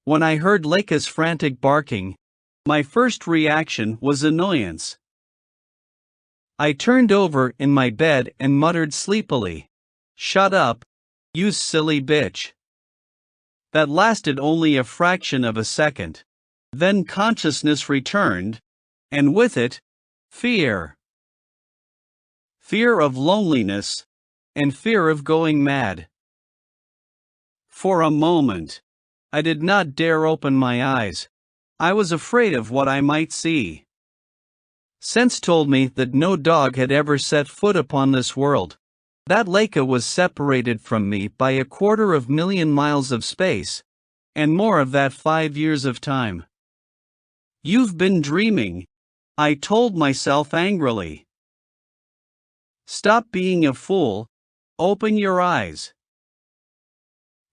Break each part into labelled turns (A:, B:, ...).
A: When I heard Laika's frantic barking, my first reaction was annoyance. I turned over in my bed and muttered sleepily, "Shut up, you silly bitch." That lasted only a fraction of a second. Then consciousness returned, and with it, fear. Fear of loneliness, and fear of going mad. For a moment, I did not dare open my eyes. I was afraid of what I might see. Sense told me that no dog had ever set foot upon this world. That Laika was separated from me by 250,000 miles of space, and more of that 5 years of time. "You've been dreaming," I told myself angrily. "Stop being a fool, open your eyes.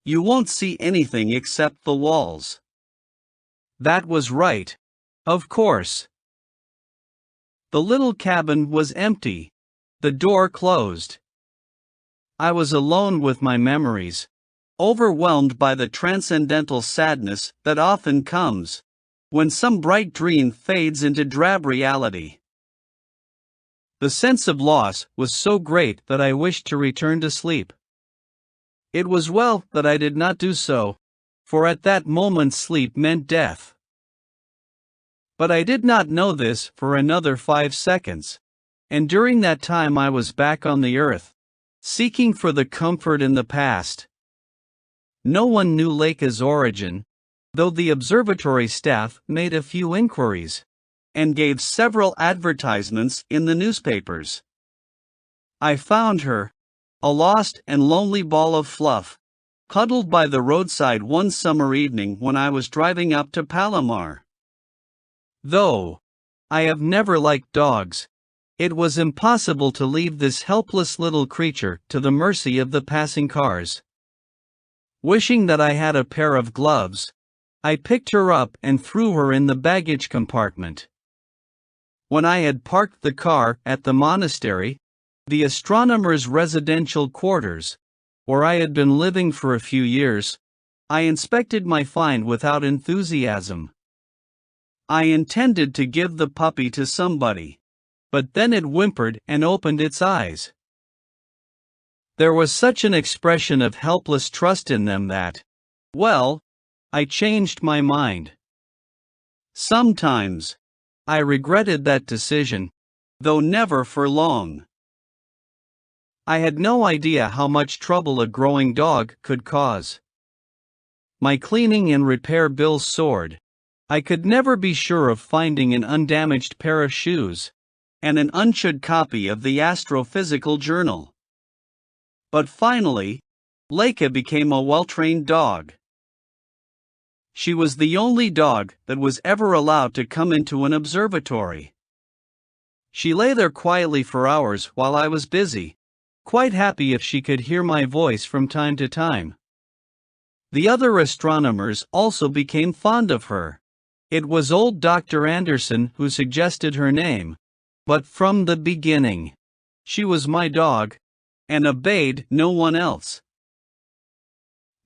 A: You won't see anything except the walls." That was right, of course. The little cabin was empty, the door closed. I was alone with my memories, overwhelmed by the transcendental sadness that often comes when some bright dream fades into drab reality. The sense of loss was so great that I wished to return to sleep. It was well that I did not do so, for at that moment sleep meant death. But I did not know this for another 5 seconds, and during that time I was back on the earth, seeking for the comfort in the past. No one knew Laika's origin, though the observatory staff made a few inquiries, and gave several advertisements in the newspapers. I found her, a lost and lonely ball of fluff, cuddled by the roadside one summer evening when I was driving up to Palomar. Though I have never liked dogs, it was impossible to leave this helpless little creature to the mercy of the passing cars. Wishing that I had a pair of gloves, I picked her up and threw her in the baggage compartment. When I had parked the car at the monastery, the astronomer's residential quarters, where I had been living for a few years, I inspected my find without enthusiasm. I intended to give the puppy to somebody, but then it whimpered and opened its eyes. There was such an expression of helpless trust in them that, well, I changed my mind. Sometimes, I regretted that decision, though never for long. I had no idea how much trouble a growing dog could cause. My cleaning and repair bills soared. I could never be sure of finding an undamaged pair of shoes, and an unchewed copy of the Astrophysical Journal. But finally, Laika became a well-trained dog. She was the only dog that was ever allowed to come into an observatory. She lay there quietly for hours while I was busy, quite happy if she could hear my voice from time to time. The other astronomers also became fond of her. It was old Dr. Anderson who suggested her name, but from the beginning, she was my dog, and obeyed no one else.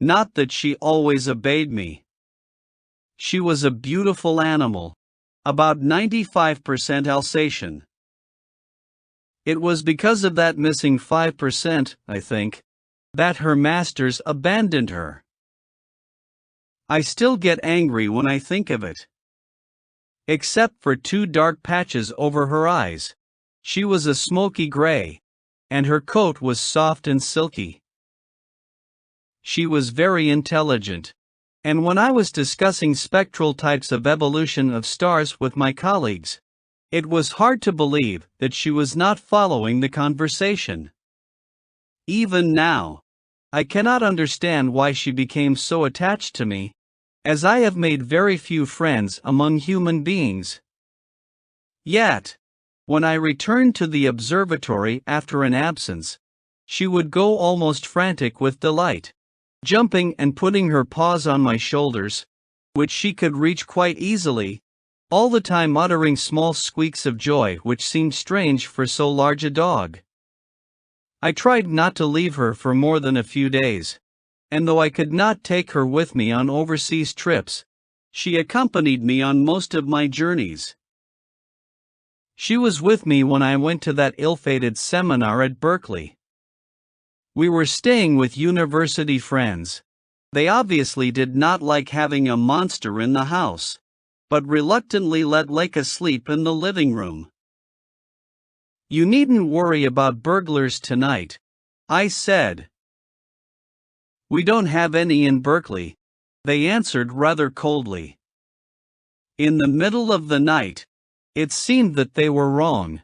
A: Not that she always obeyed me. She was a beautiful animal, about 95% Alsatian. It was because of that missing 5%, I think, that her masters abandoned her. I still get angry when I think of it. Except for 2 dark patches over her eyes, she was a smoky gray, and her coat was soft and silky. She was very intelligent, and when I was discussing spectral types of evolution of stars with my colleagues, it was hard to believe that she was not following the conversation. Even now, I cannot understand why she became so attached to me, as I have made very few friends among human beings. Yet, when I returned to the observatory after an absence, she would go almost frantic with delight, jumping and putting her paws on my shoulders, which she could reach quite easily, all the time uttering small squeaks of joy which seemed strange for so large a dog. I tried not to leave her for more than a few days, and though I could not take her with me on overseas trips, she accompanied me on most of my journeys. She was with me when I went to that ill-fated seminar at Berkeley. We were staying with university friends. They obviously did not like having a monster in the house, but reluctantly let Leica sleep in the living room. "You needn't worry about burglars tonight," I said. "We don't have any in Berkeley," they answered rather coldly. In the middle of the night, it seemed that they were wrong.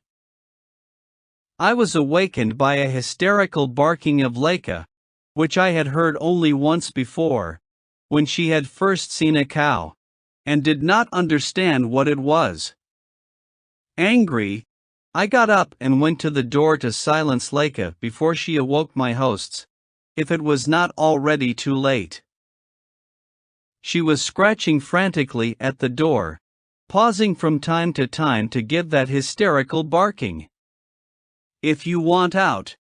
A: I was awakened by a hysterical barking of Leica, which I had heard only once before, when she had first seen a cow, and did not understand what it was. Angry, I got up and went to the door to silence Leica before she awoke my hosts, if it was not already too late. She was scratching frantically at the door, pausing from time to time to give that hysterical barking. "If you want out,"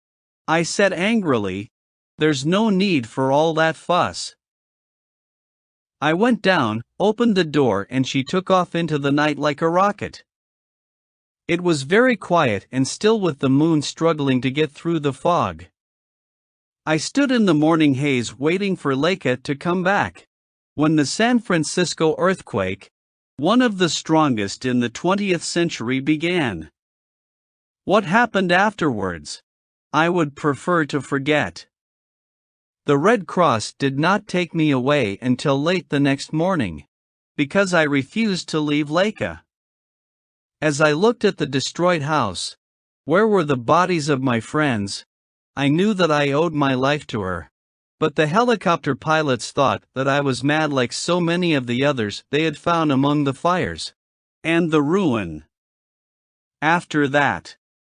A: I said angrily, "there's no need for all that fuss." I went down, opened the door, and she took off into the night like a rocket. It was very quiet and still, with the moon struggling to get through the fog. I stood in the morning haze waiting for Leica to come back, when the San Francisco earthquake, one of the strongest in the 20th century, began. What happened afterwards, I would prefer to forget. The Red Cross did not take me away until late the next morning, because I refused to leave Leica. As I looked at the destroyed house, where were the bodies of my friends, I knew that I owed my life to her. But the helicopter pilots thought that I was mad, like so many of the others they had found among the fires and the ruin. After that,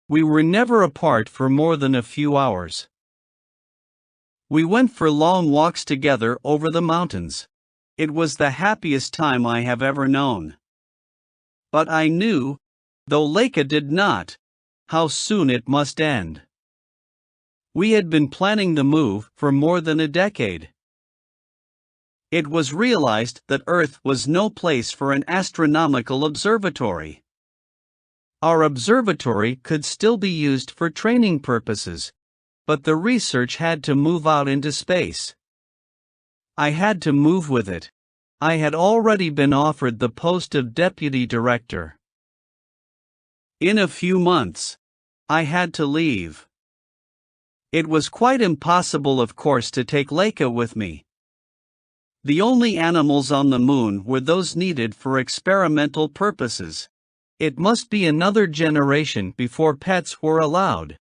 A: we were never apart for more than a few hours. We went for long walks together over the mountains. It was the happiest time I have ever known. But I knew, though Leica did not, how soon it must end. We had been planning the move for more than a decade. It was realized that Earth was no place for an astronomical observatory. Our observatory could still be used for training purposes, but the research had to move out into space. I had to move with it. I had already been offered the post of deputy director. In a few months, I had to leave. It was quite impossible, of course, to take Leica with me. The only animals on the moon were those needed for experimental purposes. It must be another generation before pets were allowed,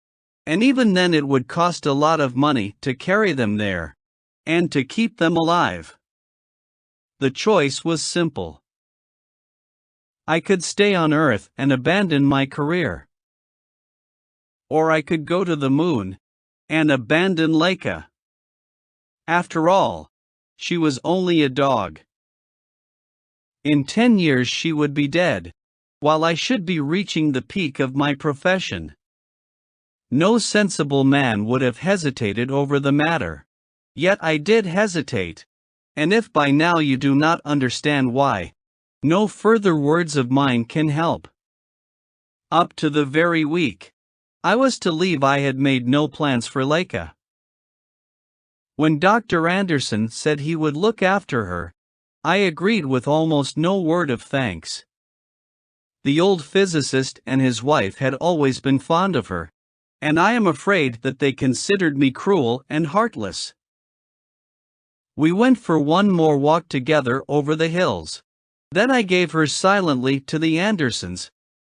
A: and even then it would cost a lot of money to carry them there, and to keep them alive. The choice was simple. I could stay on Earth and abandon my career. Or I could go to the moon and abandon Leica. After all, she was only a dog. In 10 years she would be dead, while I should be reaching the peak of my profession. No sensible man would have hesitated over the matter. Yet I did hesitate, and if by now you do not understand why, no further words of mine can help. Up to the very week I was to leave, I had made no plans for Leica. When Dr. Anderson said he would look after her, I agreed with almost no word of thanks. The old physicist and his wife had always been fond of her, and I am afraid that they considered me cruel and heartless. We went for one more walk together over the hills. Then I gave her silently to the Andersons,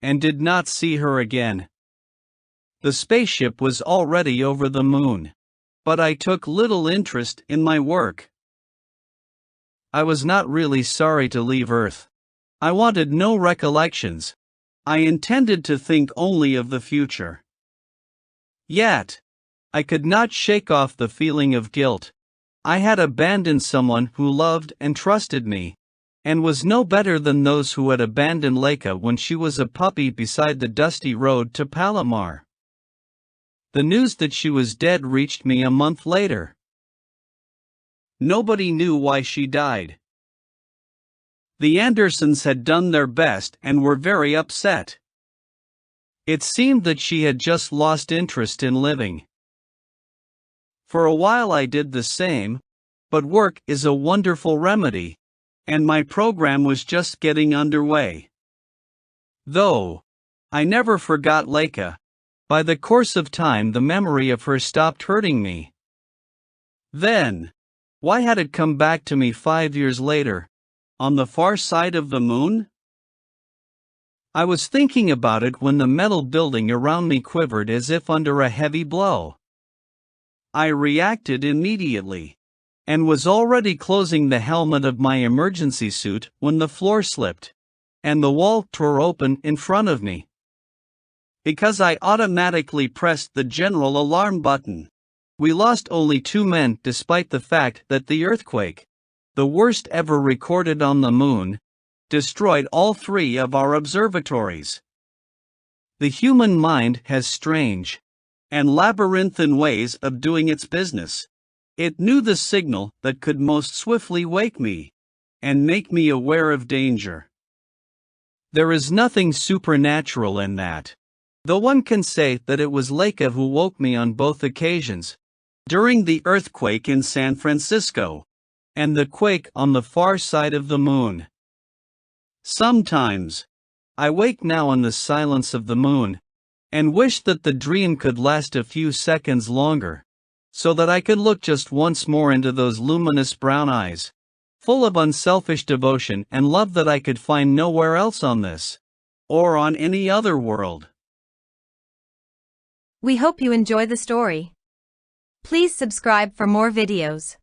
A: and did not see her again. The spaceship was already over the moon, but I took little interest in my work. I was not really sorry to leave Earth. I wanted no recollections. I intended to think only of the future. Yet, I could not shake off the feeling of guilt. I had abandoned someone who loved and trusted me, and was no better than those who had abandoned Leica when she was a puppy beside the dusty road to Palomar. The news that she was dead reached me a month later. Nobody knew why she died. The Andersons had done their best and were very upset. It seemed that she had just lost interest in living. For a while I did the same, but work is a wonderful remedy, and my program was just getting underway. Though I never forgot Clarke, by the course of time the memory of her stopped hurting me. Then, why had it come back to me 5 years later, on the far side of the moon? I was thinking about it when the metal building around me quivered as if under a heavy blow. I reacted immediately, and was already closing the helmet of my emergency suit when the floor slipped, and the wall tore open in front of me. Because I automatically pressed the general alarm button, we lost only 2 men despite the fact that the earthquake, the worst ever recorded on the moon, destroyed all 3 of our observatories. The human mind has strange and labyrinthine ways of doing its business. It knew the signal that could most swiftly wake me and make me aware of danger. There is nothing supernatural in that, though one can say that it was Clarke who woke me on both occasions, during the earthquake in San Francisco and the quake on the far side of the moon. Sometimes I wake now in the silence of the moon and wish that the dream could last a few seconds longer, so that I could look just once more into those luminous brown eyes, full of unselfish devotion and love that I could find nowhere else on this, or on any other world.
B: We hope you enjoy the story. Please subscribe for more videos.